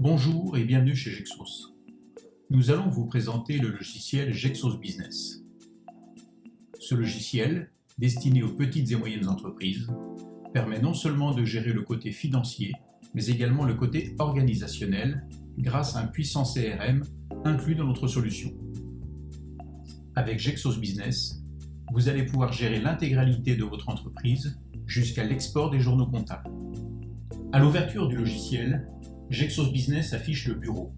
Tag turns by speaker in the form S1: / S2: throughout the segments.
S1: Bonjour et bienvenue chez Gexos. Nous allons vous présenter le logiciel Gexos Business. Ce logiciel, destiné aux petites et moyennes entreprises, permet non seulement de gérer le côté financier, mais également le côté organisationnel grâce à un puissant CRM inclus dans notre solution. Avec Gexos Business, vous allez pouvoir gérer l'intégralité de votre entreprise jusqu'à l'export des journaux comptables. À l'ouverture du logiciel, Gexos Business affiche le bureau.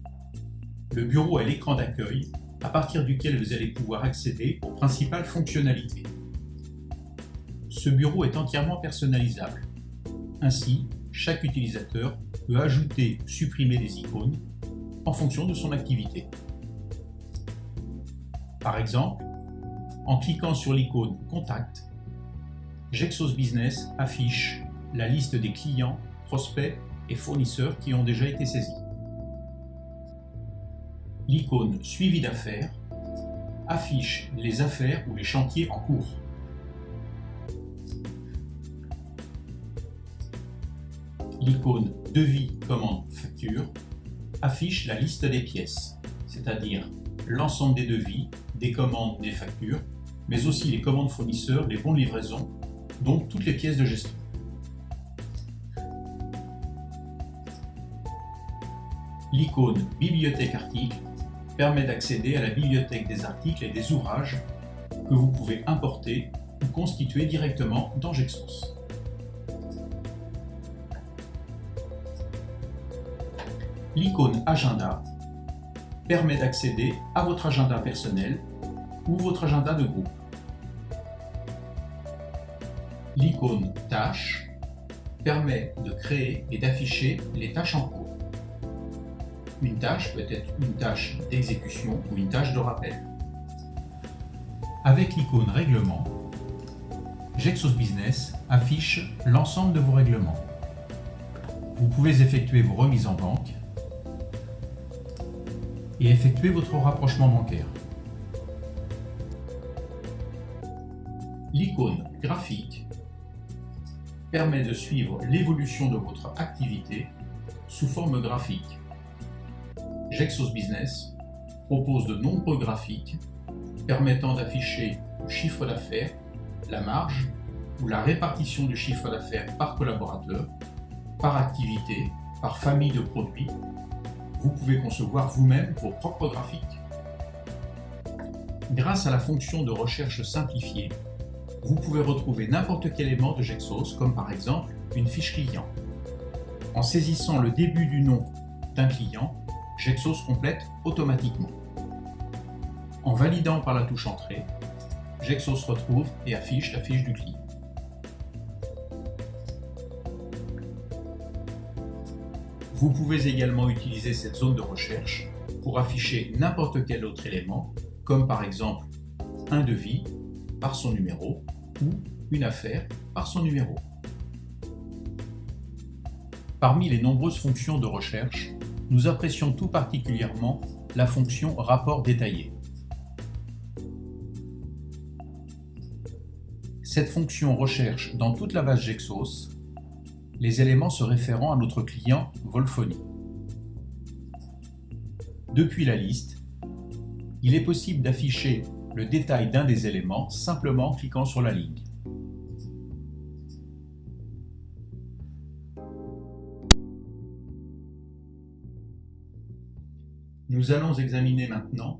S1: Le bureau est l'écran d'accueil à partir duquel vous allez pouvoir accéder aux principales fonctionnalités. Ce bureau est entièrement personnalisable. Ainsi, chaque utilisateur peut ajouter ou supprimer des icônes en fonction de son activité. Par exemple, en cliquant sur l'icône Contact, Gexos Business affiche la liste des clients, prospects et fournisseurs qui ont déjà été saisis. L'icône Suivi d'affaires affiche les affaires ou les chantiers en cours. L'icône Devis, commande, facture affiche la liste des pièces, c'est-à-dire l'ensemble des devis, des commandes, des factures, mais aussi les commandes fournisseurs, les bons de livraison, donc toutes les pièces de gestion. L'icône Bibliothèque articles permet d'accéder à la bibliothèque des articles et des ouvrages que vous pouvez importer ou constituer directement dans Gexos. L'icône Agenda permet d'accéder à votre agenda personnel ou votre agenda de groupe. L'icône Tâches permet de créer et d'afficher les tâches en cours. Une tâche peut être une tâche d'exécution ou une tâche de rappel. Avec l'icône Règlement, Gexos Business affiche l'ensemble de vos règlements. Vous pouvez effectuer vos remises en banque et effectuer votre rapprochement bancaire. L'icône Graphique permet de suivre l'évolution de votre activité sous forme graphique. Gexos Business propose de nombreux graphiques permettant d'afficher le chiffre d'affaires, la marge ou la répartition du chiffre d'affaires par collaborateur, par activité, par famille de produits. Vous pouvez concevoir vous-même vos propres graphiques. Grâce à la fonction de recherche simplifiée, vous pouvez retrouver n'importe quel élément de Gexos, comme par exemple une fiche client. En saisissant le début du nom d'un client, Gexos complète automatiquement. En validant par la touche Entrée, Gexos retrouve et affiche la fiche du client. Vous pouvez également utiliser cette zone de recherche pour afficher n'importe quel autre élément, comme par exemple un devis par son numéro ou une affaire par son numéro. Parmi les nombreuses fonctions de recherche, nous apprécions tout particulièrement la fonction Rapport détaillé. Cette fonction recherche dans toute la base Gexos les éléments se référant à notre client Volfony. Depuis la liste, il est possible d'afficher le détail d'un des éléments simplement en cliquant sur la ligne. Nous allons examiner maintenant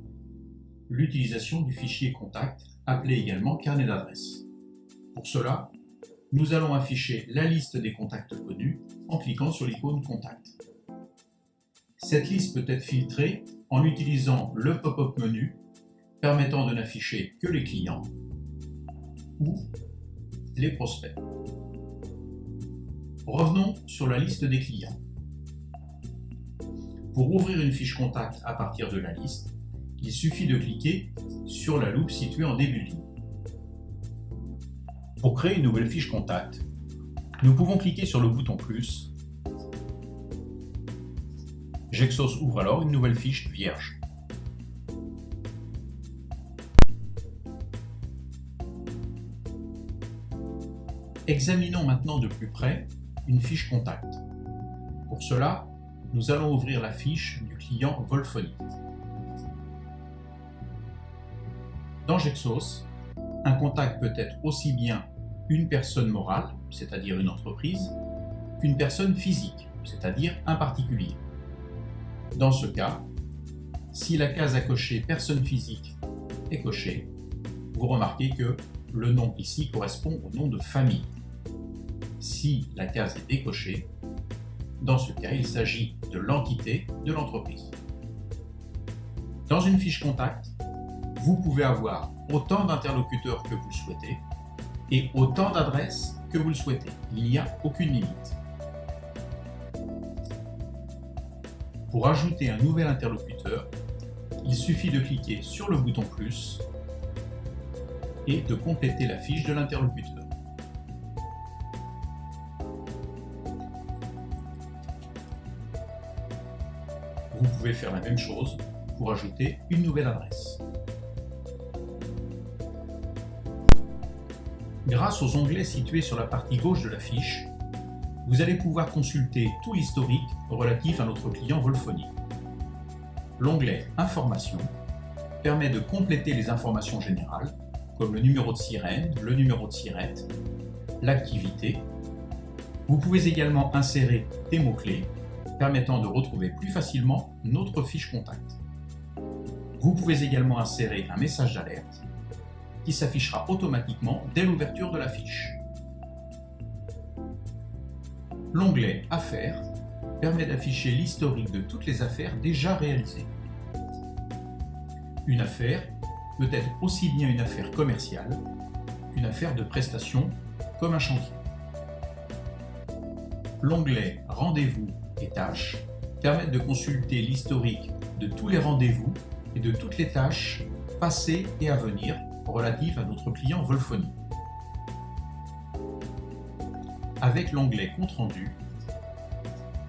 S1: l'utilisation du fichier contact, appelé également carnet d'adresses. Pour cela, nous allons afficher la liste des contacts connus en cliquant sur l'icône Contact. Cette liste peut être filtrée en utilisant le pop-up menu permettant de n'afficher que les clients ou les prospects. Revenons sur la liste des clients. Pour ouvrir une fiche contact à partir de la liste, il suffit de cliquer sur la loupe située en début de ligne. Pour créer une nouvelle fiche contact, nous pouvons cliquer sur le bouton plus. Gexos ouvre alors une nouvelle fiche vierge. Examinons maintenant de plus près une fiche contact. Pour cela, nous allons ouvrir la fiche du client Volphonie. Dans Gexos, un contact peut être aussi bien une personne morale, c'est-à-dire une entreprise, qu'une personne physique, c'est-à-dire un particulier. Dans ce cas, si la case à cocher personne physique est cochée, vous remarquez que le nom ici correspond au nom de famille. Si la case est décochée, dans ce cas, il s'agit de l'entité de l'entreprise. Dans une fiche contact, vous pouvez avoir autant d'interlocuteurs que vous le souhaitez et autant d'adresses que vous le souhaitez. Il n'y a aucune limite. Pour ajouter un nouvel interlocuteur, il suffit de cliquer sur le bouton plus et de compléter la fiche de l'interlocuteur. Vous pouvez faire la même chose pour ajouter une nouvelle adresse. Grâce aux onglets situés sur la partie gauche de la fiche, vous allez pouvoir consulter tout l'historique relatif à notre client Volphonie. L'onglet Informations permet de compléter les informations générales, comme le numéro de sirène, le numéro de sirette, l'activité. Vous pouvez également insérer des mots-clés permettant de retrouver plus facilement notre fiche contact. Vous pouvez également insérer un message d'alerte qui s'affichera automatiquement dès l'ouverture de la fiche. L'onglet Affaires permet d'afficher l'historique de toutes les affaires déjà réalisées. Une affaire peut être aussi bien une affaire commerciale qu'une affaire de prestation comme un chantier. L'onglet Rendez-vous et tâches permet de consulter l'historique de tous les rendez-vous et de toutes les tâches passées et à venir relatives à notre client Volphonie. Avec l'onglet Compte-rendu,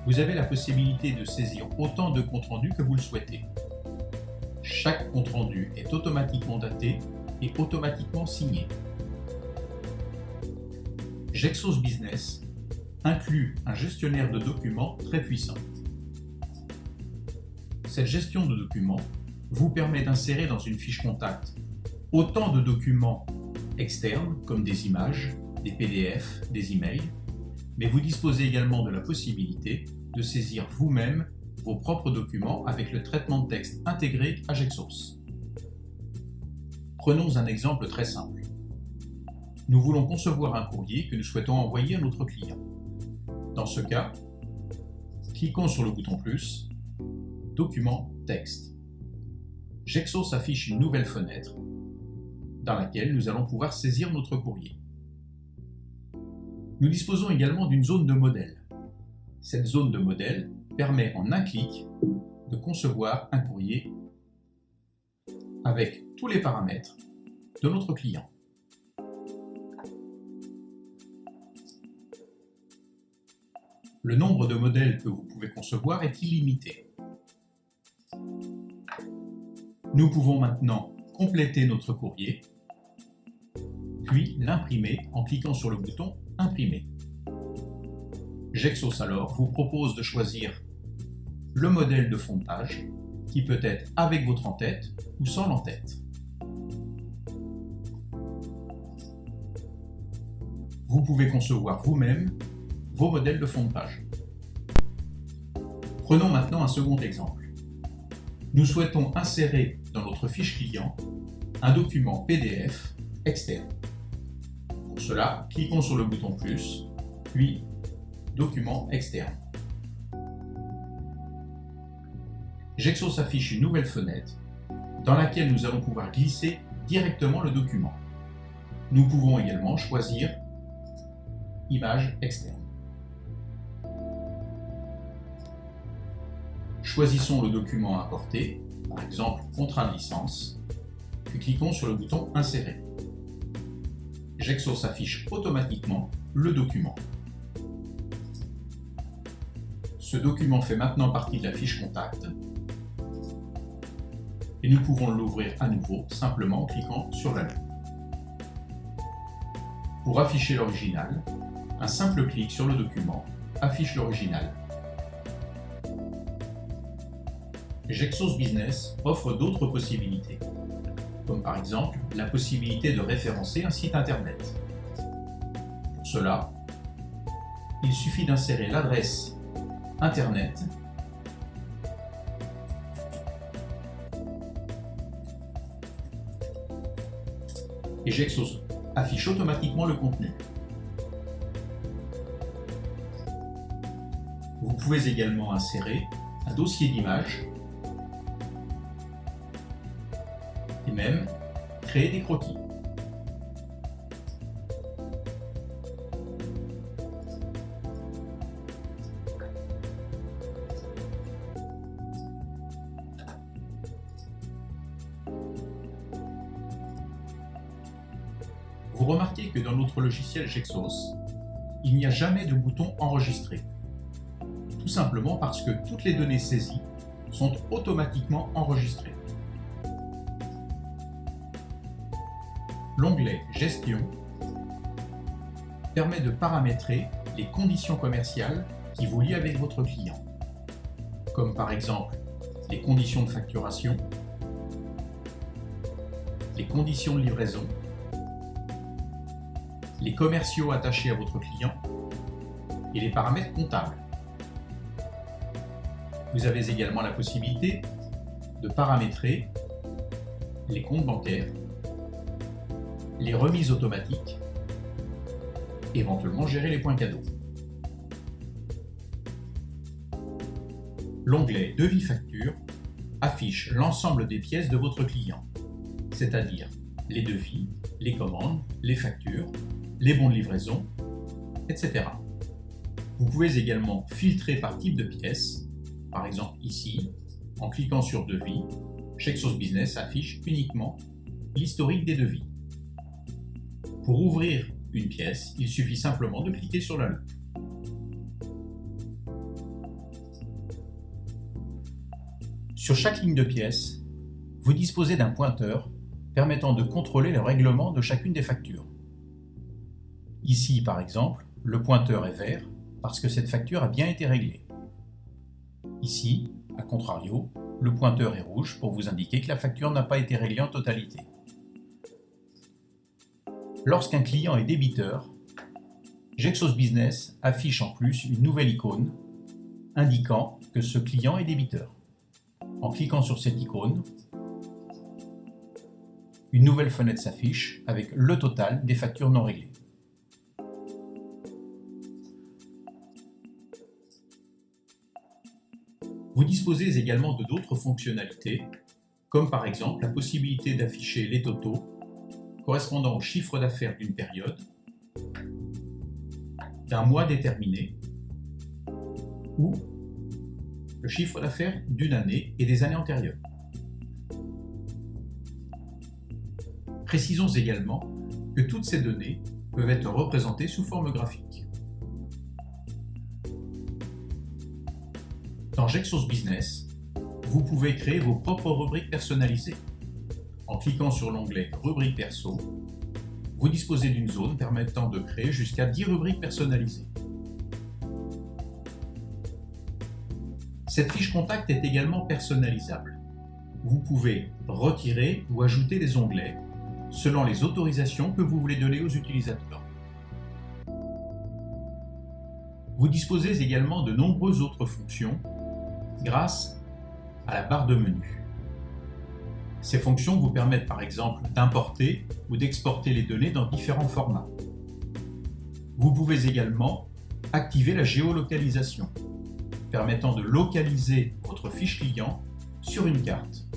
S1: vous avez la possibilité de saisir autant de compte-rendus que vous le souhaitez. Chaque compte-rendu est automatiquement daté et automatiquement signé. Gexos Business inclut un gestionnaire de documents très puissant. Cette gestion de documents vous permet d'insérer dans une fiche contact autant de documents externes comme des images, des PDF, des emails, mais vous disposez également de la possibilité de saisir vous-même vos propres documents avec le traitement de texte intégré à Gexos. Prenons un exemple très simple. Nous voulons concevoir un courrier que nous souhaitons envoyer à notre client. Dans ce cas, cliquons sur le bouton plus, document texte. Gexos affiche une nouvelle fenêtre dans laquelle nous allons pouvoir saisir notre courrier. Nous disposons également d'une zone de modèle. Cette zone de modèle permet en un clic de concevoir un courrier avec tous les paramètres de notre client. Le nombre de modèles que vous pouvez concevoir est illimité. Nous pouvons maintenant compléter notre courrier, puis l'imprimer en cliquant sur le bouton « Imprimer ». Gexos alors vous propose de choisir le modèle de fond de page qui peut être avec votre en-tête ou sans l'en-tête. Vous pouvez concevoir vous-même vos modèles de fond de page. Prenons maintenant un second exemple. Nous souhaitons insérer dans notre fiche client un document PDF externe. Pour cela, cliquons sur le bouton plus, puis document externe. Gexos affiche une nouvelle fenêtre dans laquelle nous allons pouvoir glisser directement le document. Nous pouvons également choisir image externe. Choisissons le document à importer, par exemple contrat de licence, puis cliquons sur le bouton Insérer. Gexos affiche automatiquement le document. Ce document fait maintenant partie de la fiche contact et nous pouvons l'ouvrir à nouveau simplement en cliquant sur la loupe. Pour afficher l'original, un simple clic sur le document affiche l'original. Gexos Business offre d'autres possibilités, comme par exemple la possibilité de référencer un site internet. Pour cela, il suffit d'insérer l'adresse internet et Gexos affiche automatiquement le contenu. Vous pouvez également insérer un dossier d'images et même créer des croquis. Vous remarquez que dans notre logiciel Gexos, il n'y a jamais de bouton enregistrer. Tout simplement parce que toutes les données saisies sont automatiquement enregistrées. L'onglet Gestion permet de paramétrer les conditions commerciales qui vous lient avec votre client, comme par exemple les conditions de facturation, les conditions de livraison, les commerciaux attachés à votre client et les paramètres comptables. Vous avez également la possibilité de paramétrer les comptes bancaires, les remises automatiques, éventuellement gérer les points cadeaux. L'onglet Devis facture affiche l'ensemble des pièces de votre client, c'est-à-dire les devis, les commandes, les factures, les bons de livraison, etc. Vous pouvez également filtrer par type de pièce. Par exemple ici, en cliquant sur Devis, Gexos Business affiche uniquement l'historique des devis. Pour ouvrir une pièce, il suffit simplement de cliquer sur la loupe. Sur chaque ligne de pièce, vous disposez d'un pointeur permettant de contrôler le règlement de chacune des factures. Ici, par exemple, le pointeur est vert parce que cette facture a bien été réglée. Ici, à contrario, le pointeur est rouge pour vous indiquer que la facture n'a pas été réglée en totalité. Lorsqu'un client est débiteur, Gexos Business affiche en plus une nouvelle icône indiquant que ce client est débiteur. En cliquant sur cette icône, une nouvelle fenêtre s'affiche avec le total des factures non réglées. Vous disposez également de d'autres fonctionnalités, comme par exemple la possibilité d'afficher les totaux correspondant au chiffre d'affaires d'une période, d'un mois déterminé, ou le chiffre d'affaires d'une année et des années antérieures. Précisons également que toutes ces données peuvent être représentées sous forme graphique. Dans Gexos Business, vous pouvez créer vos propres rubriques personnalisées. En cliquant sur l'onglet Rubrique perso, vous disposez d'une zone permettant de créer jusqu'à 10 rubriques personnalisées. Cette fiche contact est également personnalisable. Vous pouvez retirer ou ajouter des onglets selon les autorisations que vous voulez donner aux utilisateurs. Vous disposez également de nombreuses autres fonctions grâce à la barre de menu. Ces fonctions vous permettent par exemple d'importer ou d'exporter les données dans différents formats. Vous pouvez également activer la géolocalisation, permettant de localiser votre fiche client sur une carte.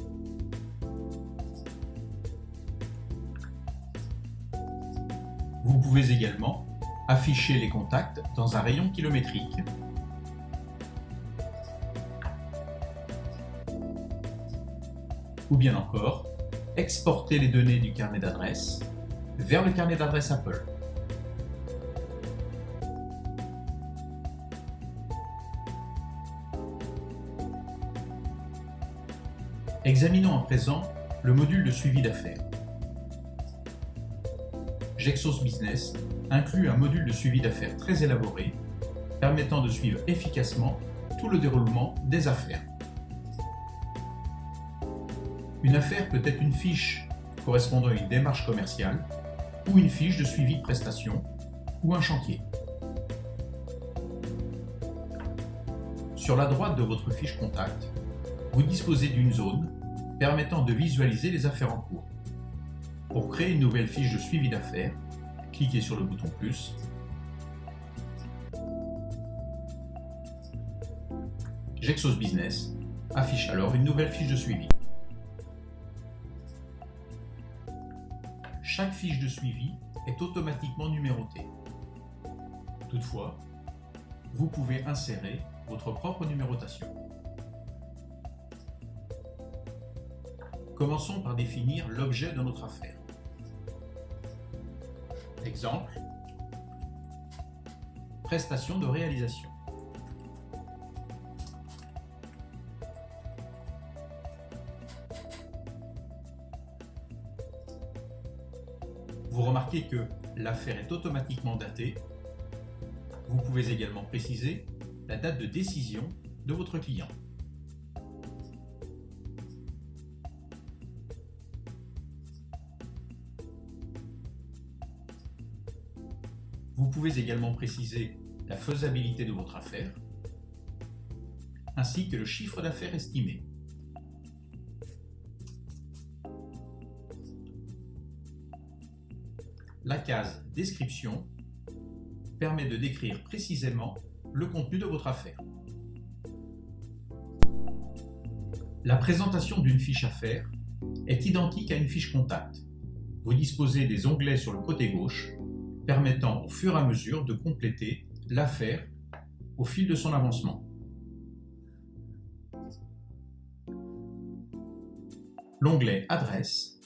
S1: Vous pouvez également afficher les contacts dans un rayon kilométrique. Ou bien encore, exporter les données du carnet d'adresses vers le carnet d'adresses Apple. Examinons à présent le module de suivi d'affaires. Gexos Business inclut un module de suivi d'affaires très élaboré, permettant de suivre efficacement tout le déroulement des affaires. Une affaire peut être une fiche correspondant à une démarche commerciale ou une fiche de suivi de prestation ou un chantier. Sur la droite de votre fiche contact, vous disposez d'une zone permettant de visualiser les affaires en cours. Pour créer une nouvelle fiche de suivi d'affaires, cliquez sur le bouton plus. Gexos Business affiche alors une nouvelle fiche de suivi. Chaque fiche de suivi est automatiquement numérotée. Toutefois, vous pouvez insérer votre propre numérotation. Commençons par définir l'objet de notre affaire. Exemple, prestation de réalisation. Vous remarquez que l'affaire est automatiquement datée. Vous pouvez également préciser la date de décision de votre client. Vous pouvez également préciser la faisabilité de votre affaire, ainsi que le chiffre d'affaires estimé. La case « Description » permet de décrire précisément le contenu de votre affaire. La présentation d'une fiche affaires est identique à une fiche contact. Vous disposez des onglets sur le côté gauche permettant au fur et à mesure de compléter l'affaire au fil de son avancement. L'onglet « Adresse »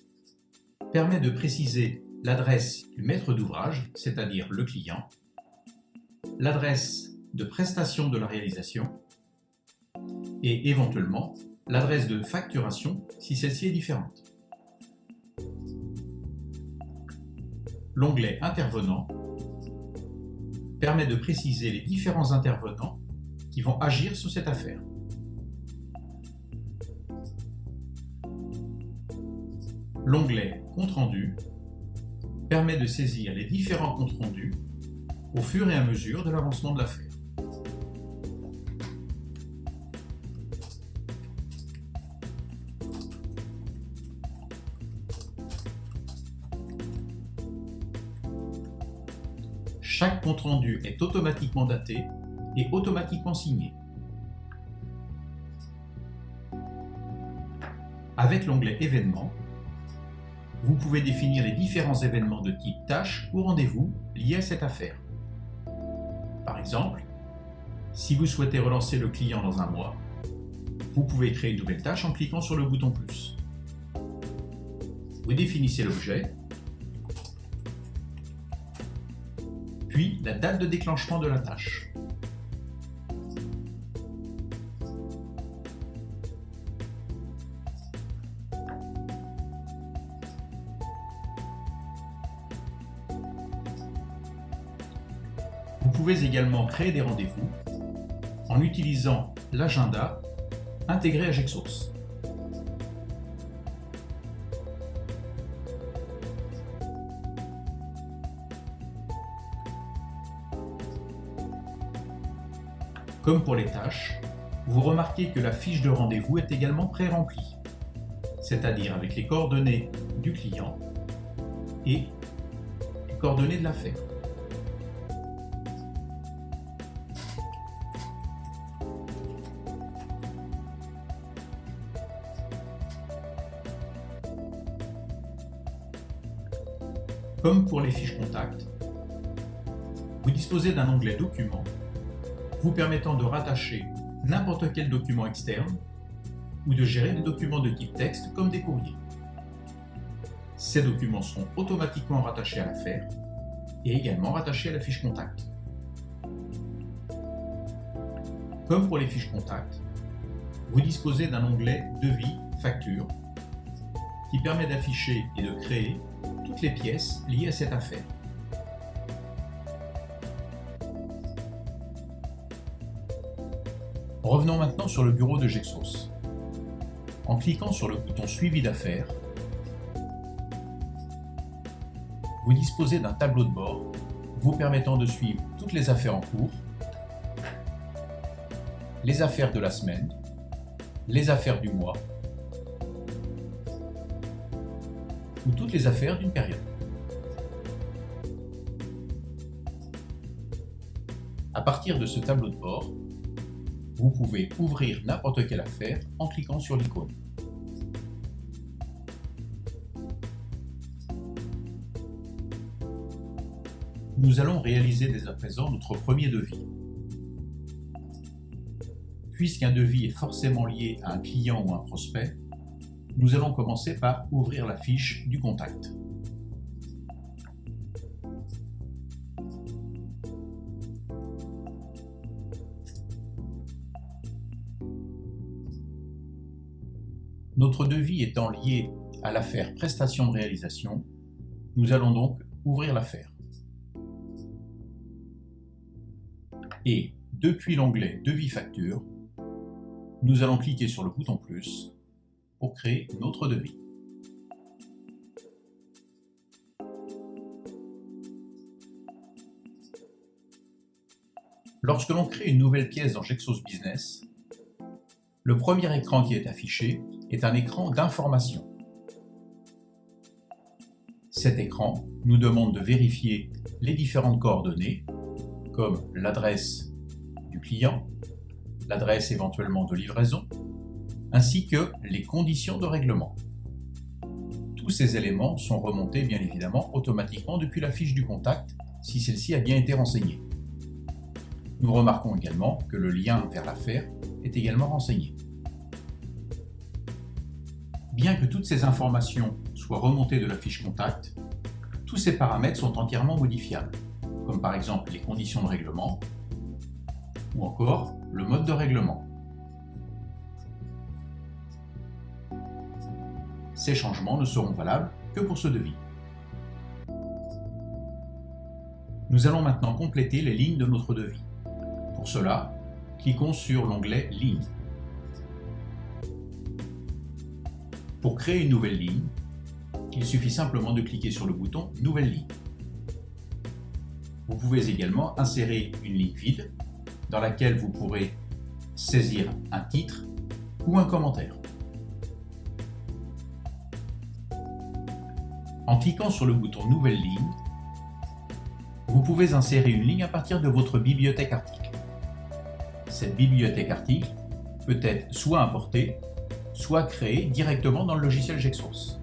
S1: permet de préciser l'adresse du maître d'ouvrage, c'est-à-dire le client, l'adresse de prestation de la réalisation et éventuellement l'adresse de facturation si celle-ci est différente. L'onglet « Intervenants » permet de préciser les différents intervenants qui vont agir sur cette affaire. L'onglet « Compte rendu » permet de saisir les différents comptes rendus au fur et à mesure de l'avancement de l'affaire. Chaque compte rendu est automatiquement daté et automatiquement signé. Avec l'onglet Événements, vous pouvez définir les différents événements de type tâche ou rendez-vous liés à cette affaire. Par exemple, si vous souhaitez relancer le client dans un mois, vous pouvez créer une nouvelle tâche en cliquant sur le bouton plus. Vous définissez l'objet, puis la date de déclenchement de la tâche. Vous pouvez également créer des rendez-vous en utilisant l'agenda intégré à Gexos. Comme pour les tâches, vous remarquez que la fiche de rendez-vous est également pré-remplie, c'est-à-dire avec les coordonnées du client et les coordonnées de l'affaire. Comme pour les fiches contact, vous disposez d'un onglet Documents vous permettant de rattacher n'importe quel document externe ou de gérer des documents de type texte comme des courriers. Ces documents seront automatiquement rattachés à l'affaire et également rattachés à la fiche contact. Comme pour les fiches contact, vous disposez d'un onglet Devis, Facture qui permet d'afficher et de créer toutes les pièces liées à cette affaire. Revenons maintenant sur le bureau de Gexos. En cliquant sur le bouton Suivi d'affaires, vous disposez d'un tableau de bord vous permettant de suivre toutes les affaires en cours, les affaires de la semaine, les affaires du mois ou toutes les affaires d'une période. À partir de ce tableau de bord, vous pouvez ouvrir n'importe quelle affaire en cliquant sur l'icône. Nous allons réaliser dès à présent notre premier devis. Puisqu'un devis est forcément lié à un client ou un prospect, nous allons commencer par ouvrir la fiche du contact. Notre devis étant lié à l'affaire prestation de réalisation, nous allons donc ouvrir l'affaire. Et depuis l'onglet Devis facture, nous allons cliquer sur le bouton plus pour créer notre devis. Lorsque l'on crée une nouvelle pièce dans Gexos Business, le premier écran qui est affiché est un écran d'information. Cet écran nous demande de vérifier les différentes coordonnées, comme l'adresse du client, l'adresse éventuellement de livraison, ainsi que les conditions de règlement. Tous ces éléments sont remontés bien évidemment automatiquement depuis la fiche du contact si celle-ci a bien été renseignée. Nous remarquons également que le lien vers l'affaire est également renseigné. Bien que toutes ces informations soient remontées de la fiche contact, tous ces paramètres sont entièrement modifiables, comme par exemple les conditions de règlement ou encore le mode de règlement. Ces changements ne seront valables que pour ce devis. Nous allons maintenant compléter les lignes de notre devis. Pour cela, cliquons sur l'onglet Lignes. Pour créer une nouvelle ligne, il suffit simplement de cliquer sur le bouton Nouvelle ligne. Vous pouvez également insérer une ligne vide dans laquelle vous pourrez saisir un titre ou un commentaire. En cliquant sur le bouton Nouvelle ligne, vous pouvez insérer une ligne à partir de votre bibliothèque article. Cette bibliothèque article peut être soit importée, soit créée directement dans le logiciel Gexos.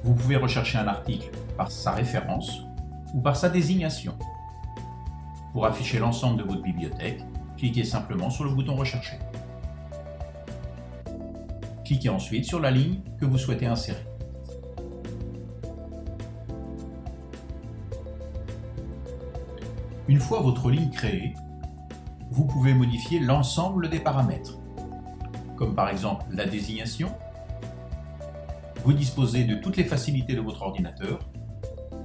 S1: Vous pouvez rechercher un article par sa référence ou par sa désignation. Pour afficher l'ensemble de votre bibliothèque, cliquez simplement sur le bouton Rechercher. Cliquez ensuite sur la ligne que vous souhaitez insérer. Une fois votre ligne créée, vous pouvez modifier l'ensemble des paramètres, comme par exemple la désignation. Vous disposez de toutes les facilités de votre ordinateur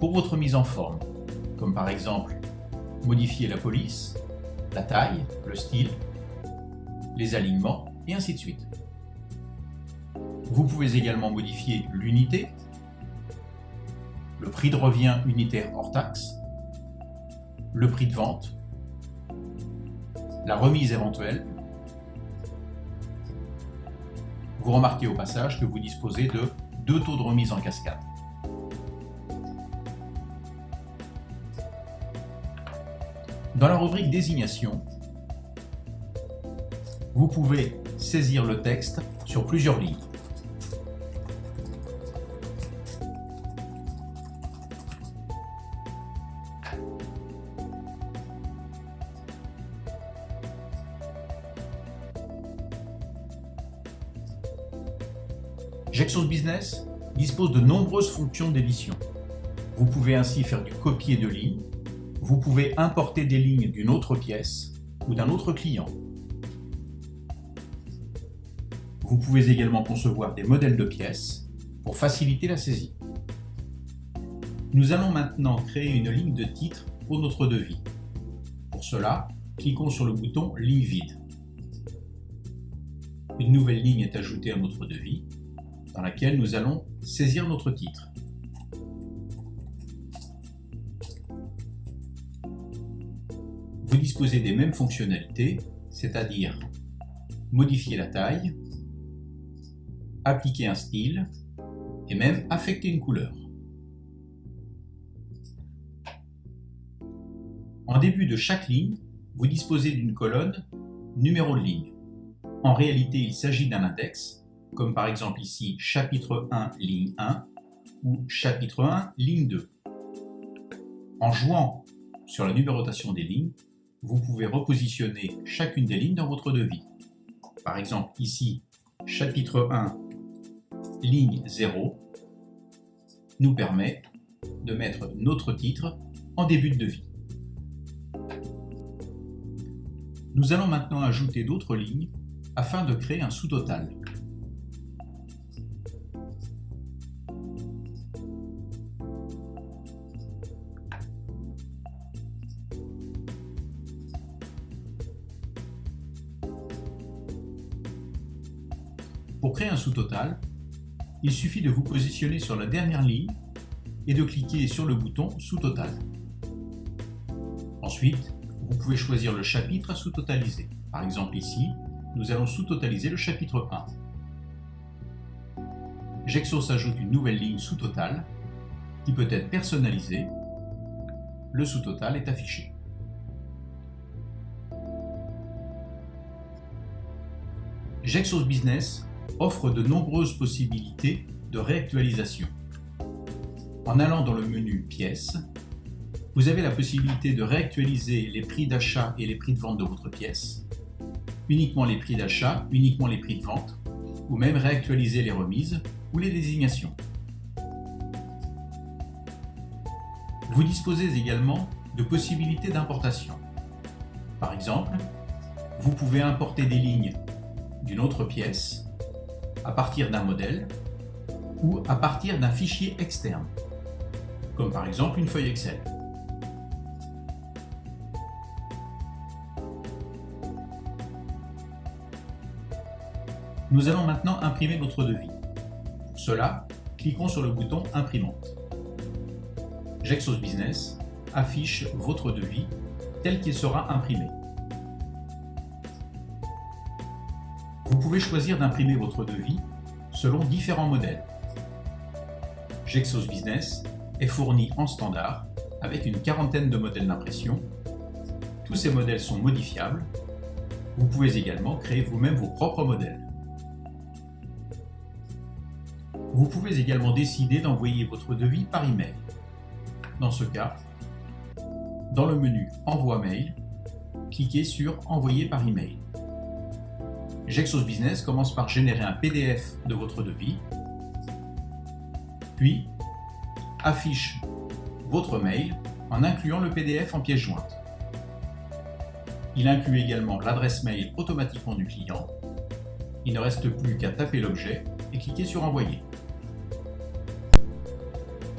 S1: pour votre mise en forme, comme par exemple modifier la police, la taille, le style, les alignements et ainsi de suite. Vous pouvez également modifier l'unité, le prix de revient unitaire hors taxe, le prix de vente, la remise éventuelle. Vous remarquez au passage que vous disposez de 2 taux de remise en cascade. Dans la rubrique Désignation, vous pouvez saisir le texte sur plusieurs lignes. Gexos Business dispose de nombreuses fonctions d'édition. Vous pouvez ainsi faire du copier de lignes, vous pouvez importer des lignes d'une autre pièce ou d'un autre client. Vous pouvez également concevoir des modèles de pièces pour faciliter la saisie. Nous allons maintenant créer une ligne de titre pour notre devis. Pour cela, cliquons sur le bouton Ligne vide. une nouvelle ligne est ajoutée à notre devis, dans laquelle nous allons saisir notre titre. Vous disposez des mêmes fonctionnalités, c'est-à-dire modifier la taille, appliquer un style et même affecter une couleur. En début de chaque ligne, vous disposez d'une colonne numéro de ligne. En réalité, il s'agit d'un index, comme par exemple ici chapitre 1, ligne 1 ou chapitre 1, ligne 2. En jouant sur la numérotation des lignes, vous pouvez repositionner chacune des lignes dans votre devis. Par exemple ici, chapitre 1, ligne 0, nous permet de mettre notre titre en début de devis. Nous allons maintenant ajouter d'autres lignes afin de créer un sous-total. Pour créer un sous-total, il suffit de vous positionner sur la dernière ligne et de cliquer sur le bouton Sous-total. Ensuite, vous pouvez choisir le chapitre à sous-totaliser. Par exemple ici, nous allons sous-totaliser le chapitre 1. Gexos ajoute une nouvelle ligne sous-total qui peut être personnalisée. Le sous-total est affiché. Gexos Business offre de nombreuses possibilités de réactualisation. En allant dans le menu Pièces, vous avez la possibilité de réactualiser les prix d'achat et les prix de vente de votre pièce, uniquement les prix d'achat, uniquement les prix de vente, ou même réactualiser les remises ou les désignations. Vous disposez également de possibilités d'importation. Par exemple, vous pouvez importer des lignes d'une autre pièce à partir d'un modèle ou à partir d'un fichier externe, comme par exemple une feuille Excel. Nous allons maintenant imprimer notre devis. Pour cela, cliquons sur le bouton Imprimante. Gexos Business affiche votre devis tel qu'il sera imprimé. Vous pouvez choisir d'imprimer votre devis selon différents modèles. Gexos Business est fourni en standard avec une quarantaine de modèles d'impression. Tous ces modèles sont modifiables. Vous pouvez également créer vous-même vos propres modèles. Vous pouvez également décider d'envoyer votre devis par email. Dans ce cas, dans le menu Envoi mail, cliquez sur Envoyer par email. Gexos Business commence par générer un PDF de votre devis, puis affiche votre mail en incluant le PDF en pièce jointe. Il inclut également l'adresse mail automatiquement du client. Il ne reste plus qu'à taper l'objet et cliquer sur Envoyer.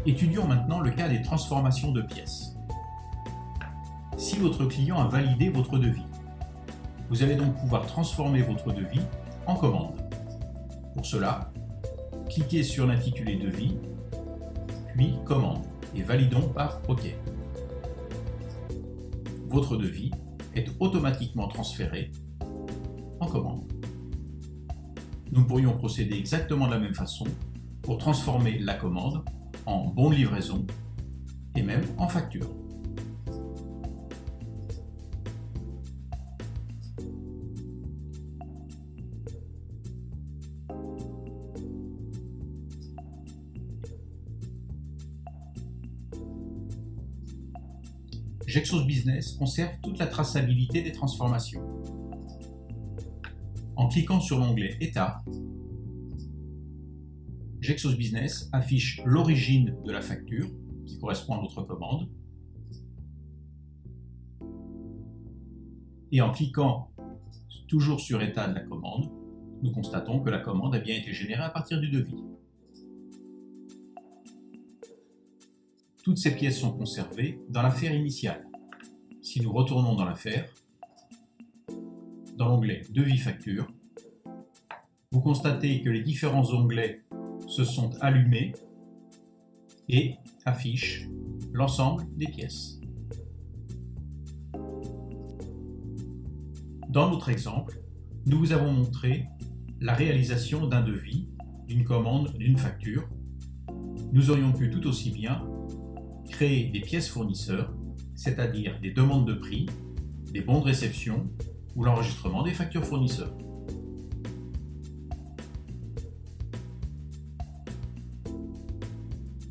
S1: Étudions maintenant le cas des transformations de pièces. Si votre client a validé votre devis, vous allez donc pouvoir transformer votre devis en commande. Pour cela, cliquez sur l'intitulé devis, puis commande et validons par OK. Votre devis est automatiquement transféré en commande. Nous pourrions procéder exactement de la même façon pour transformer la commande en bon de livraison et même en facture. Gexos Business conserve toute la traçabilité des transformations. En cliquant sur l'onglet État, Gexos Business affiche l'origine de la facture qui correspond à notre commande. Et en cliquant toujours sur État de la commande, nous constatons que la commande a bien été générée à partir du devis. Toutes ces pièces sont conservées dans l'affaire initiale. Si nous retournons dans l'affaire, dans l'onglet Devis facture, vous constatez que les différents onglets se sont allumés et affichent l'ensemble des pièces. Dans notre exemple, nous vous avons montré la réalisation d'un devis, d'une commande, d'une facture. Nous aurions pu tout aussi bien créer des pièces fournisseurs, c'est-à-dire des demandes de prix, des bons de réception ou l'enregistrement des factures fournisseurs.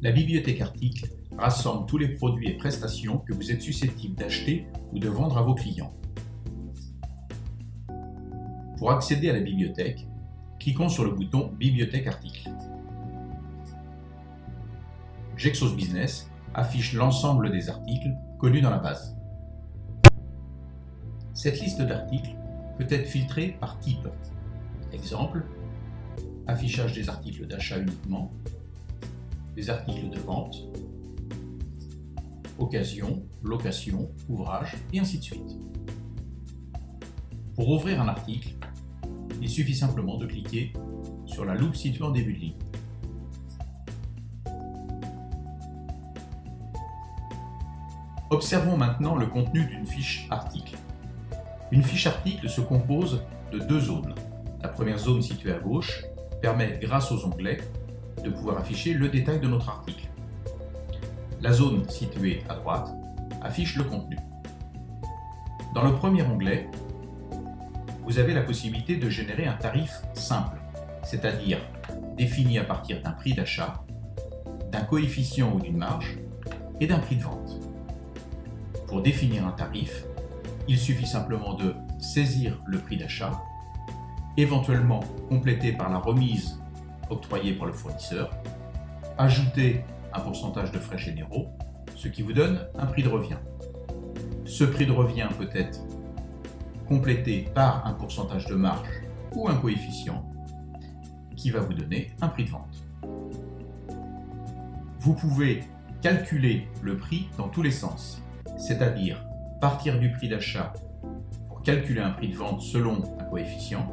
S1: La bibliothèque articles rassemble tous les produits et prestations que vous êtes susceptibles d'acheter ou de vendre à vos clients. Pour accéder à la bibliothèque, cliquons sur le bouton Bibliothèque articles. Gexos Business affiche l'ensemble des articles connus dans la base. Cette liste d'articles peut être filtrée par type. Exemple, affichage des articles d'achat uniquement, des articles de vente, occasion, location, ouvrage, et ainsi de suite. Pour ouvrir un article, il suffit simplement de cliquer sur la loupe située en début de ligne. Observons maintenant le contenu d'une fiche article. Une fiche article se compose de deux zones. La première zone située à gauche permet, grâce aux onglets, de pouvoir afficher le détail de notre article. La zone située à droite affiche le contenu. Dans le premier onglet, vous avez la possibilité de générer un tarif simple, c'est-à-dire défini à partir d'un prix d'achat, d'un coefficient ou d'une marge et d'un prix de vente. Pour définir un tarif, il suffit simplement de saisir le prix d'achat, éventuellement complété par la remise octroyée par le fournisseur, ajouter un pourcentage de frais généraux, ce qui vous donne un prix de revient. Ce prix de revient peut être complété par un pourcentage de marge ou un coefficient qui va vous donner un prix de vente. Vous pouvez calculer le prix dans tous les sens, c'est-à-dire partir du prix d'achat pour calculer un prix de vente selon un coefficient,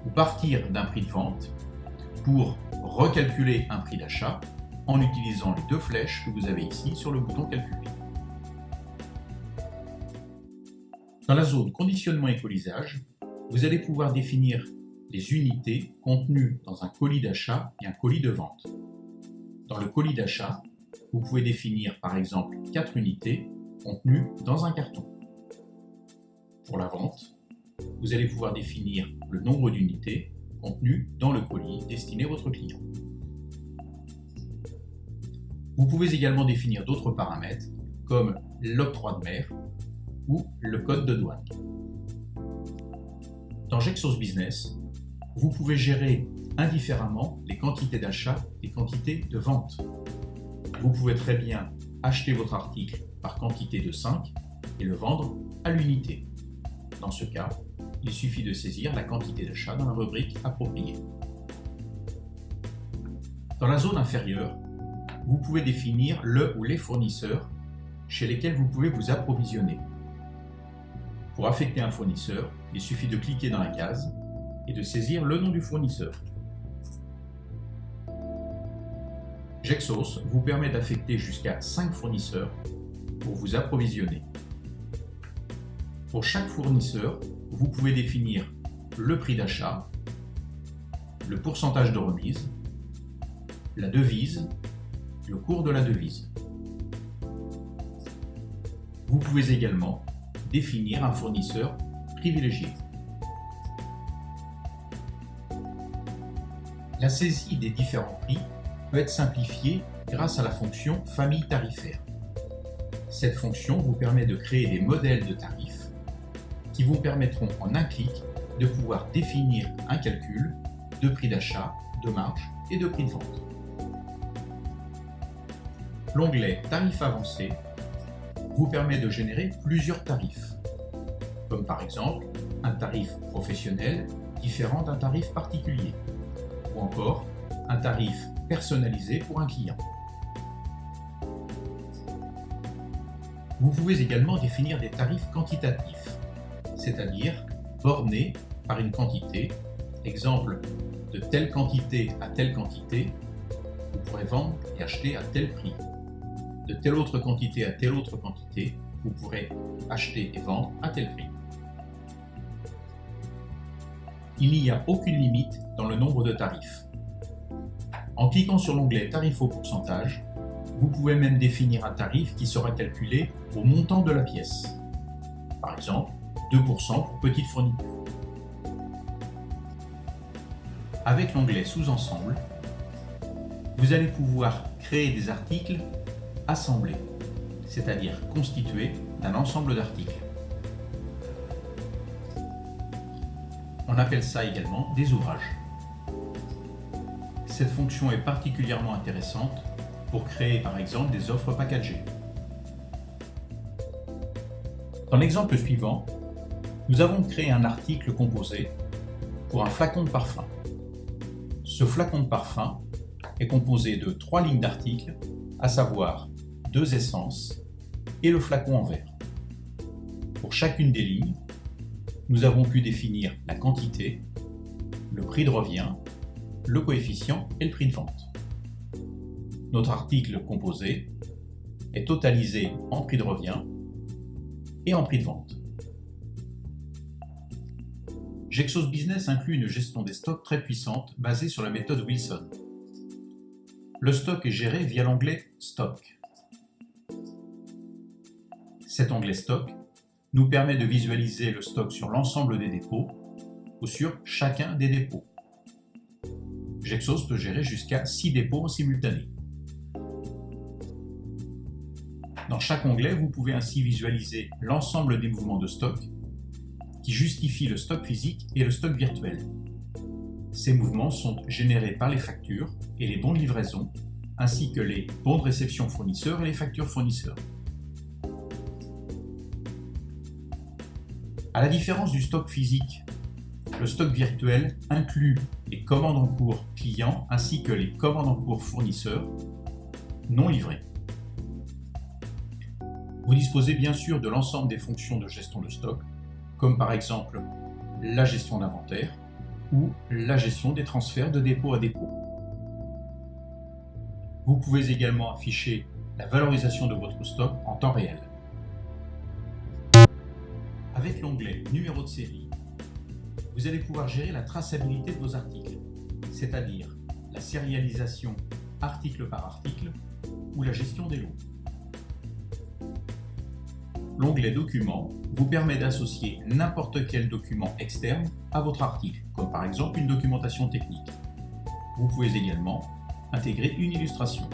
S1: ou partir d'un prix de vente pour recalculer un prix d'achat en utilisant les deux flèches que vous avez ici sur le bouton Calculer. Dans la zone Conditionnement et colisage, vous allez pouvoir définir les unités contenues dans un colis d'achat et un colis de vente. Dans le colis d'achat, vous pouvez définir par exemple 4 unités contenues dans un carton. Pour la vente, vous allez pouvoir définir le nombre d'unités contenues dans le colis destiné à votre client. Vous pouvez également définir d'autres paramètres comme l'octroi de mer ou le code de douane. Dans Gexos Business, vous pouvez gérer indifféremment les quantités d'achat et quantités de vente. Vous pouvez très bien acheter votre article par quantité de 5 et le vendre à l'unité. Dans ce cas, il suffit de saisir la quantité d'achat dans la rubrique appropriée. Dans la zone inférieure, vous pouvez définir le ou les fournisseurs chez lesquels vous pouvez vous approvisionner. Pour affecter un fournisseur, il suffit de cliquer dans la case et de saisir le nom du fournisseur. Gexos vous permet d'affecter jusqu'à 5 fournisseurs pour vous approvisionner. Pour chaque fournisseur, vous pouvez définir le prix d'achat, le pourcentage de remise, la devise, le cours de la devise. Vous pouvez également définir un fournisseur privilégié. La saisie des différents prix peut être simplifiée grâce à la fonction famille tarifaire. Cette fonction vous permet de créer des modèles de tarifs qui vous permettront en un clic de pouvoir définir un calcul de prix d'achat, de marge et de prix de vente. L'onglet Tarifs avancés vous permet de générer plusieurs tarifs, comme par exemple un tarif professionnel différent d'un tarif particulier, ou encore un tarif personnalisé pour un client. Vous pouvez également définir des tarifs quantitatifs, c'est-à-dire bornés par une quantité Exemple, de telle quantité à telle quantité, vous pourrez vendre et acheter à tel prix. De telle autre quantité à telle autre quantité, vous pourrez acheter et vendre à tel prix. Il n'y a aucune limite dans le nombre de tarifs. En cliquant sur l'onglet Tarif au pourcentage, vous pouvez même définir un tarif qui sera calculé au montant de la pièce. Par exemple, 2% pour petite fourniture. Avec l'onglet Sous-ensemble, vous allez pouvoir créer des articles assemblés, c'est-à-dire constitués d'un ensemble d'articles. On appelle ça également des ouvrages. Cette fonction est particulièrement intéressante pour créer par exemple des offres packagées. Dans l'exemple suivant, nous avons créé un article composé pour un flacon de parfum. Ce flacon de parfum est composé de 3 lignes d'articles, à savoir 2 essences et le flacon en verre. Pour chacune des lignes, nous avons pu définir la quantité, le prix de revient, le coefficient et le prix de vente. Notre article composé est totalisé en prix de revient et en prix de vente. Gexos Business inclut une gestion des stocks très puissante basée sur la méthode Wilson. Le stock est géré via l'onglet Stock. Cet onglet Stock nous permet de visualiser le stock sur l'ensemble des dépôts ou sur chacun des dépôts. Gexos peut gérer jusqu'à 6 dépôts en simultané. Dans chaque onglet, vous pouvez ainsi visualiser l'ensemble des mouvements de stock qui justifient le stock physique et le stock virtuel. Ces mouvements sont générés par les factures et les bons de livraison, ainsi que les bons de réception fournisseurs et les factures fournisseurs. À la différence du stock physique, le stock virtuel inclut les commandes en cours clients ainsi que les commandes en cours fournisseurs non livrées. Vous disposez bien sûr de l'ensemble des fonctions de gestion de stock, comme par exemple la gestion d'inventaire ou la gestion des transferts de dépôt à dépôt. Vous pouvez également afficher la valorisation de votre stock en temps réel. Avec l'onglet Numéro de série, vous allez pouvoir gérer la traçabilité de vos articles, c'est-à-dire la sérialisation article par article ou la gestion des lots. L'onglet Documents vous permet d'associer n'importe quel document externe à votre article, comme par exemple une documentation technique. Vous pouvez également intégrer une illustration.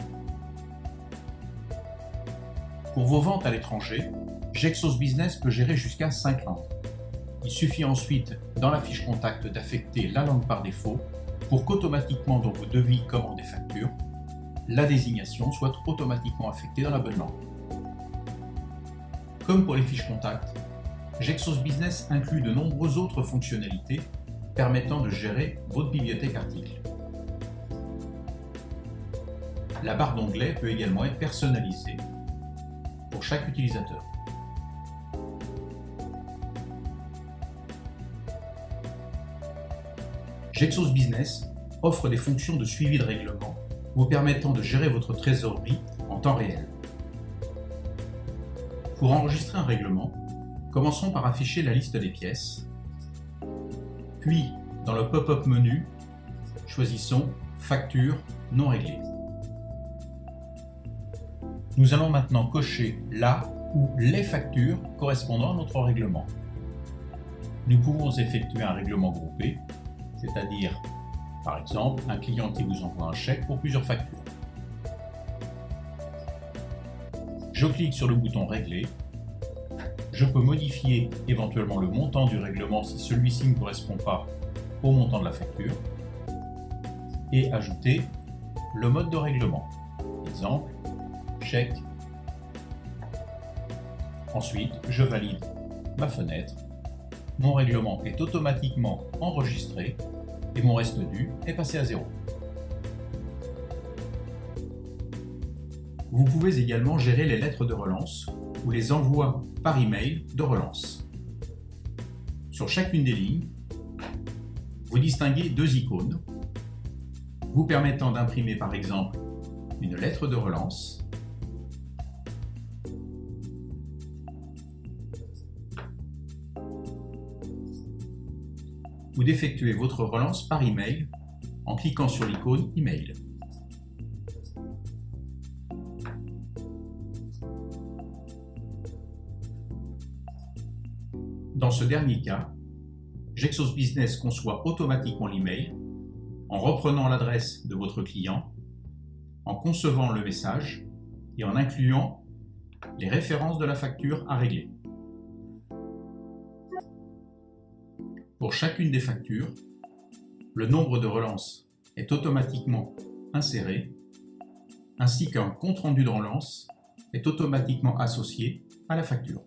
S1: Pour vos ventes à l'étranger, Gexos Business peut gérer jusqu'à 5 langues. Il suffit ensuite, dans la fiche contact, d'affecter la langue par défaut pour qu'automatiquement dans vos devis, commandes et factures, la désignation soit automatiquement affectée dans la bonne langue. Comme pour les fiches contact, Gexos Business inclut de nombreuses autres fonctionnalités permettant de gérer votre bibliothèque articles. La barre d'onglets peut également être personnalisée pour chaque utilisateur. Gexos Business offre des fonctions de suivi de règlement vous permettant de gérer votre trésorerie en temps réel. Pour enregistrer un règlement, commençons par afficher la liste des pièces, puis dans le pop-up menu, choisissons Facture non réglée. Nous allons maintenant cocher la ou les factures correspondant à notre règlement. Nous pouvons effectuer un règlement groupé, c'est-à-dire, par exemple, un client qui vous envoie un chèque pour plusieurs factures. Je clique sur le bouton Régler. Je peux modifier éventuellement le montant du règlement si celui-ci ne correspond pas au montant de la facture et ajouter le mode de règlement. Exemple, chèque. Ensuite, je valide ma fenêtre. Mon règlement est automatiquement enregistré et mon reste dû est passé à 0. Vous pouvez également gérer les lettres de relance ou les envois par email de relance. Sur chacune des lignes, vous distinguez deux icônes vous permettant d'imprimer par exemple une lettre de relance ou d'effectuer votre relance par email en cliquant sur l'icône Email. Dans ce dernier cas, Gexos Business conçoit automatiquement l'email en reprenant l'adresse de votre client, en concevant le message et en incluant les références de la facture à régler. Pour chacune des factures, le nombre de relances est automatiquement inséré, ainsi qu'un compte-rendu de relance est automatiquement associé à la facture.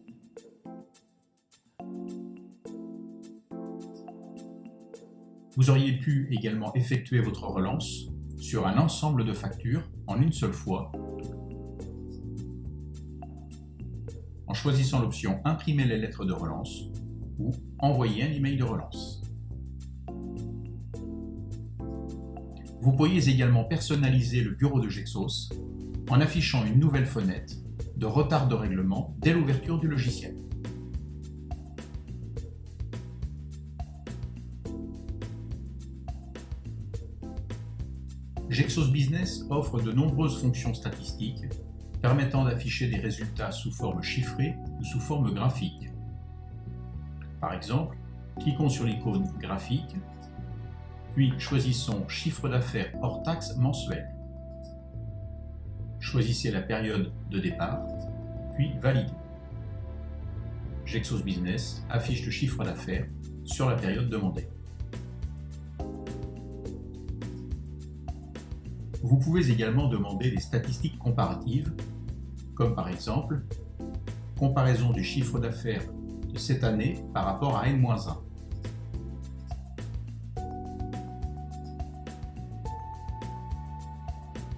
S1: Vous auriez pu également effectuer votre relance sur un ensemble de factures en une seule fois, en choisissant l'option Imprimer les lettres de relance ou Envoyer un email de relance. Vous pourriez également personnaliser le bureau de Gexos en affichant une nouvelle fenêtre de retard de règlement dès l'ouverture du logiciel. Gexos Business offre de nombreuses fonctions statistiques permettant d'afficher des résultats sous forme chiffrée ou sous forme graphique. Par exemple, cliquons sur l'icône graphique, puis choisissons chiffre d'affaires hors taxe mensuel. Choisissez la période de départ, puis validez. Gexos Business affiche le chiffre d'affaires sur la période demandée. Vous pouvez également demander des statistiques comparatives, comme par exemple, comparaison du chiffre d'affaires de cette année par rapport à N-1.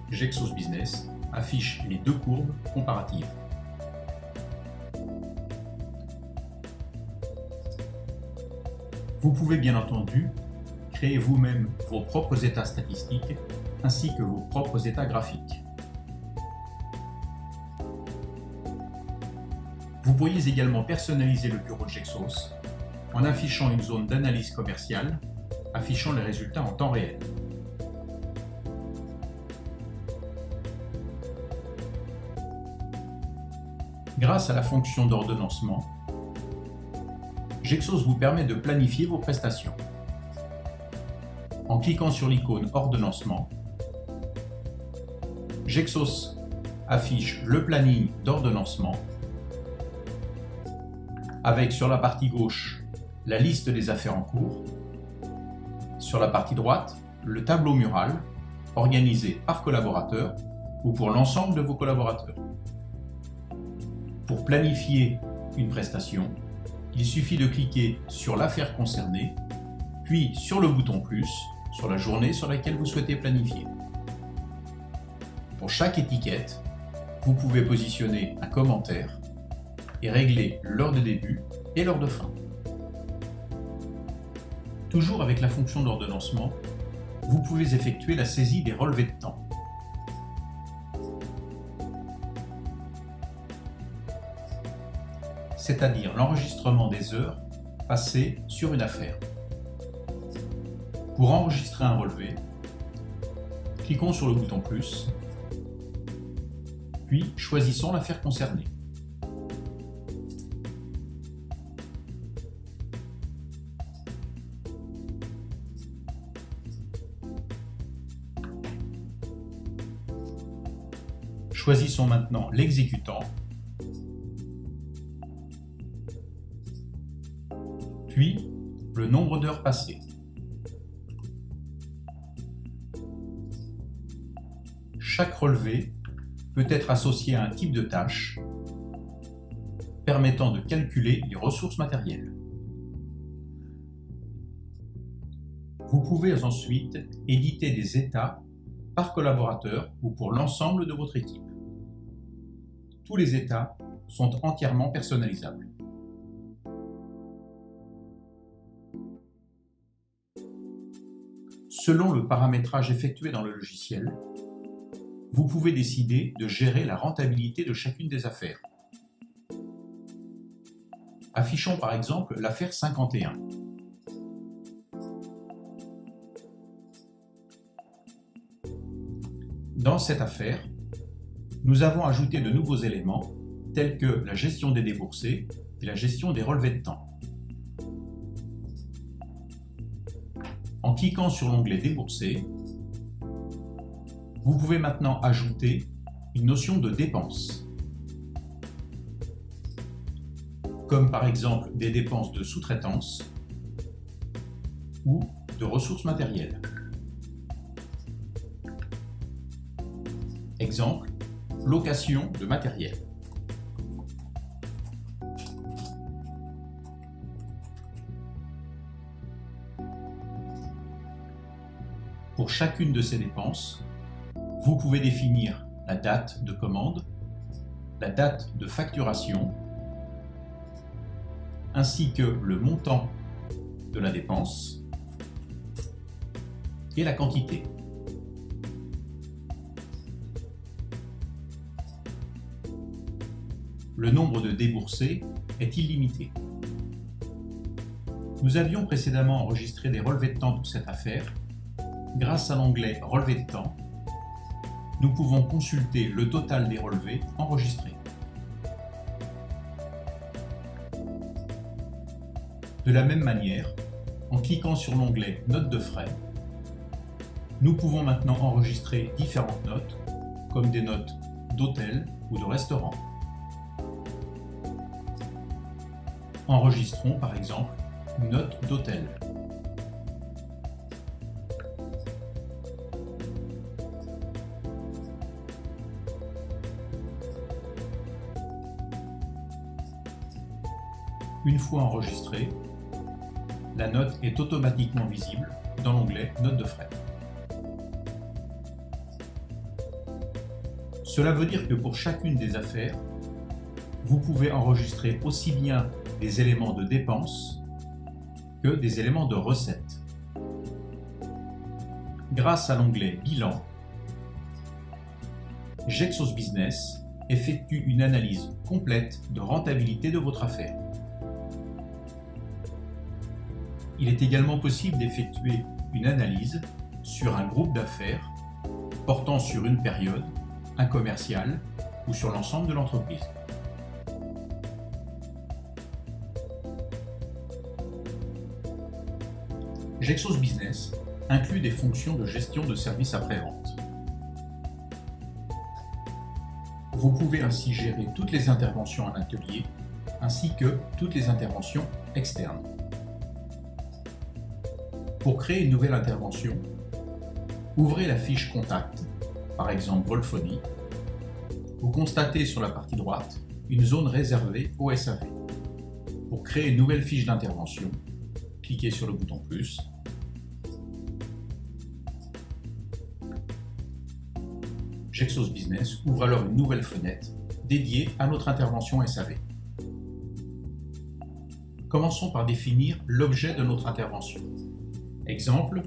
S1: Gexos Business affiche les deux courbes comparatives. Vous pouvez bien entendu créer vous-même vos propres états statistiques ainsi que vos propres états graphiques. Vous pourriez également personnaliser le bureau de Gexos en affichant une zone d'analyse commerciale affichant les résultats en temps réel. Grâce à la fonction d'ordonnancement, Gexos vous permet de planifier vos prestations. En cliquant sur l'icône Ordonnancement, Gexos affiche le planning d'ordonnancement avec sur la partie gauche la liste des affaires en cours, sur la partie droite le tableau mural organisé par collaborateur ou pour l'ensemble de vos collaborateurs. Pour planifier une prestation, il suffit de cliquer sur l'affaire concernée, puis sur le bouton plus sur la journée sur laquelle vous souhaitez planifier. Pour chaque étiquette, vous pouvez positionner un commentaire et régler l'heure de début et l'heure de fin. Toujours avec la fonction d'ordonnancement, vous pouvez effectuer la saisie des relevés de temps. C'est-à-dire l'enregistrement des heures passées sur une affaire. Pour enregistrer un relevé, cliquons sur le bouton plus, puis choisissons l'affaire concernée. Choisissons maintenant l'exécutant, puis le nombre d'heures passées. Chaque relevé peut être associé à un type de tâche permettant de calculer les ressources matérielles. Vous pouvez ensuite éditer des états par collaborateur ou pour l'ensemble de votre équipe. Tous les états sont entièrement personnalisables. Selon le paramétrage effectué dans le logiciel, vous pouvez décider de gérer la rentabilité de chacune des affaires. Affichons par exemple l'affaire 51. Dans cette affaire, nous avons ajouté de nouveaux éléments tels que la gestion des déboursés et la gestion des relevés de temps. En cliquant sur l'onglet Déboursés, vous pouvez maintenant ajouter une notion de dépenses, comme par exemple des dépenses de sous-traitance ou de ressources matérielles. Exemple, location de matériel. Pour chacune de ces dépenses, vous pouvez définir la date de commande, la date de facturation, ainsi que le montant de la dépense et la quantité. Le nombre de déboursés est illimité. Nous avions précédemment enregistré des relevés de temps pour cette affaire. Grâce à l'onglet Relevés de temps, nous pouvons consulter le total des relevés enregistrés. De la même manière, en cliquant sur l'onglet Notes de frais, nous pouvons maintenant enregistrer différentes notes, comme des notes d'hôtel ou de restaurant. Enregistrons par exemple une note d'hôtel. Une fois enregistrée, la note est automatiquement visible dans l'onglet Notes de frais. Cela veut dire que pour chacune des affaires, vous pouvez enregistrer aussi bien des éléments de dépenses que des éléments de recettes. Grâce à l'onglet Bilan, Gexos Business effectue une analyse complète de rentabilité de votre affaire. Il est également possible d'effectuer une analyse sur un groupe d'affaires portant sur une période, un commercial ou sur l'ensemble de l'entreprise. Gexos Business inclut des fonctions de gestion de services après-vente. Vous pouvez ainsi gérer toutes les interventions en atelier ainsi que toutes les interventions externes. Pour créer une nouvelle intervention, ouvrez la fiche Contact, par exemple Volphonie. Vous constatez sur la partie droite une zone réservée au SAV. Pour créer une nouvelle fiche d'intervention, cliquez sur le bouton plus. Gexos Business ouvre alors une nouvelle fenêtre dédiée à notre intervention SAV. Commençons par définir l'objet de notre intervention. Exemple,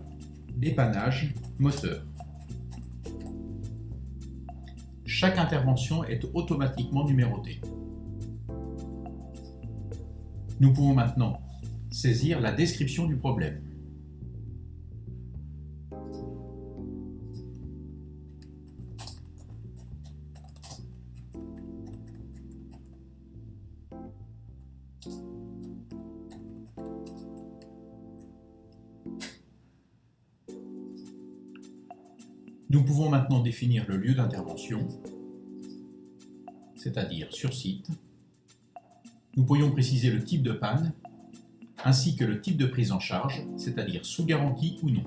S1: dépannage moteur. Chaque intervention est automatiquement numérotée. Nous pouvons maintenant saisir la description du problème. Nous pouvons maintenant définir le lieu d'intervention, c'est-à-dire sur site. Nous pourrions préciser le type de panne, ainsi que le type de prise en charge, c'est-à-dire sous garantie ou non.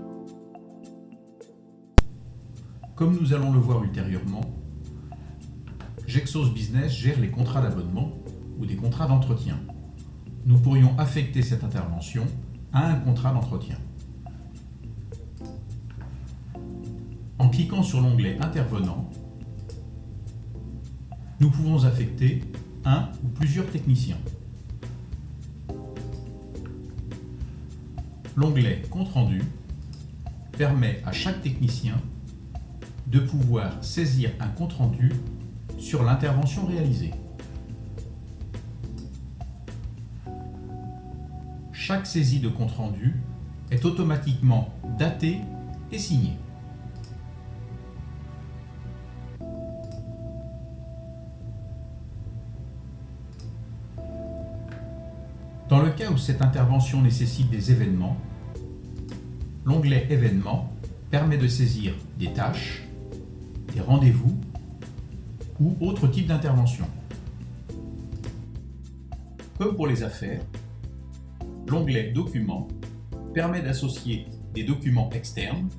S1: Comme nous allons le voir ultérieurement, Gexos Business gère les contrats d'abonnement ou des contrats d'entretien. Nous pourrions affecter cette intervention à un contrat d'entretien. En cliquant sur l'onglet Intervenant, nous pouvons affecter un ou plusieurs techniciens. L'onglet Compte rendu permet à chaque technicien de pouvoir saisir un compte-rendu sur l'intervention réalisée. Chaque saisie de compte-rendu est automatiquement datée et signée. Dans le cas où cette intervention nécessite des événements, l'onglet Événements permet de saisir des tâches, des rendez-vous ou autres types d'interventions. Comme pour les affaires, l'onglet Documents permet d'associer des documents externes,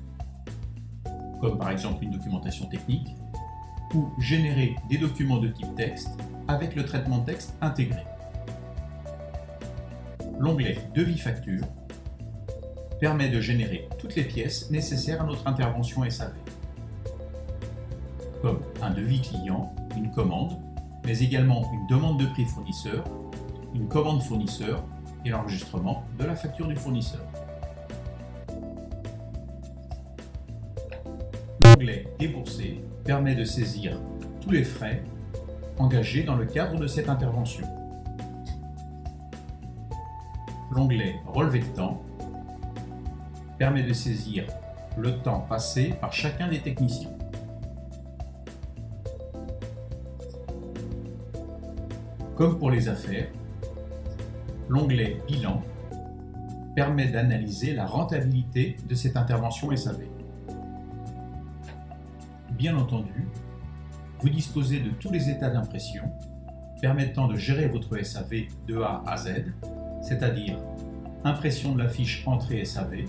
S1: comme par exemple une documentation technique, ou générer des documents de type texte avec le traitement de texte intégré. L'onglet Devis Facture permet de générer toutes les pièces nécessaires à notre intervention SAV, comme un devis client, une commande, mais également une demande de prix fournisseur, une commande fournisseur et l'enregistrement de la facture du fournisseur. L'onglet Débourser permet de saisir tous les frais engagés dans le cadre de cette intervention. L'onglet Relevé de temps permet de saisir le temps passé par chacun des techniciens. Comme pour les affaires, l'onglet Bilan permet d'analyser la rentabilité de cette intervention SAV. Bien entendu, vous disposez de tous les états d'impression permettant de gérer votre SAV de A à Z, c'est-à-dire impression de la fiche entrée SAV,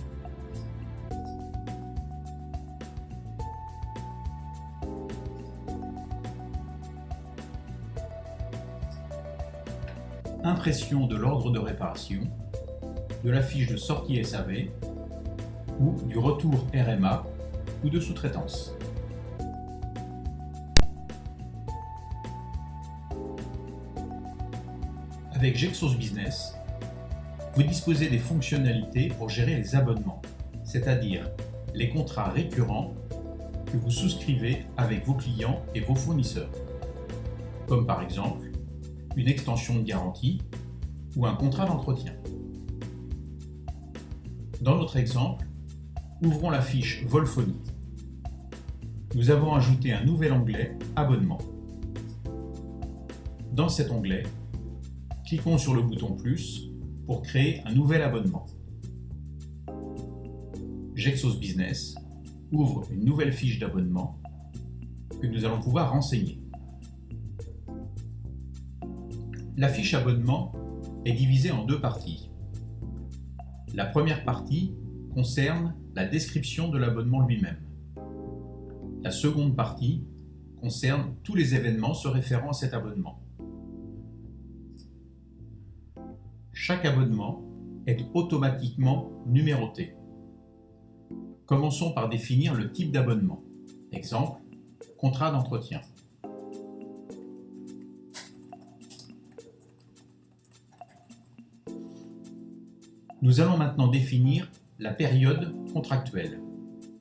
S1: impression de l'ordre de réparation, de la fiche de sortie SAV ou du retour RMA ou de sous-traitance. Avec Gexos Business, vous disposez des fonctionnalités pour gérer les abonnements, c'est-à-dire les contrats récurrents que vous souscrivez avec vos clients et vos fournisseurs, comme par exemple une extension de garantie ou un contrat d'entretien. Dans notre exemple, ouvrons la fiche Volphonie. Nous avons ajouté un nouvel onglet Abonnement. Dans cet onglet, cliquons sur le bouton plus pour créer un nouvel abonnement. Gexos Business ouvre une nouvelle fiche d'abonnement que nous allons pouvoir renseigner. La fiche abonnement est divisée en deux parties. La première partie concerne la description de l'abonnement lui-même. La seconde partie concerne tous les événements se référant à cet abonnement. Chaque abonnement est automatiquement numéroté. Commençons par définir le type d'abonnement. Exemple, contrat d'entretien. Nous allons maintenant définir la période contractuelle,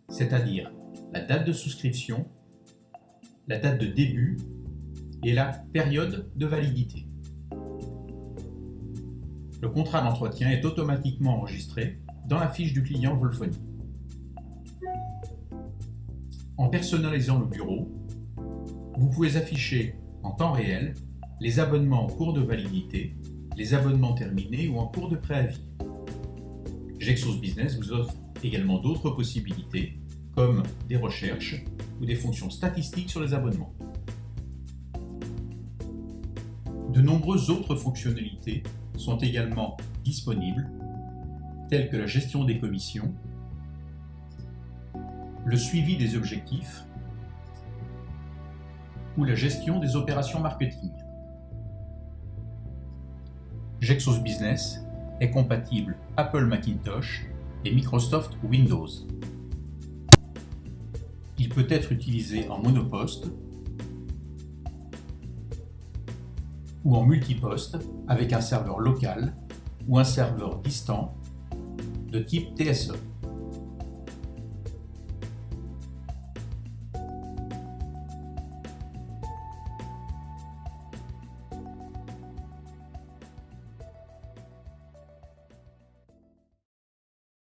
S1: c'est-à-dire la date de souscription, la date de début et la période de validité. Le contrat d'entretien est automatiquement enregistré dans la fiche du client Volphonie. En personnalisant le bureau, vous pouvez afficher en temps réel les abonnements en cours de validité, les abonnements terminés ou en cours de préavis. Gexos Business vous offre également d'autres possibilités, comme des recherches ou des fonctions statistiques sur les abonnements. De nombreuses autres fonctionnalités sont également disponibles, telles que la gestion des commissions, le suivi des objectifs ou la gestion des opérations marketing. Gexos Business est compatible Apple Macintosh et Microsoft Windows. Il peut être utilisé en monoposte ou en multiposte avec un serveur local ou un serveur distant de type TSE.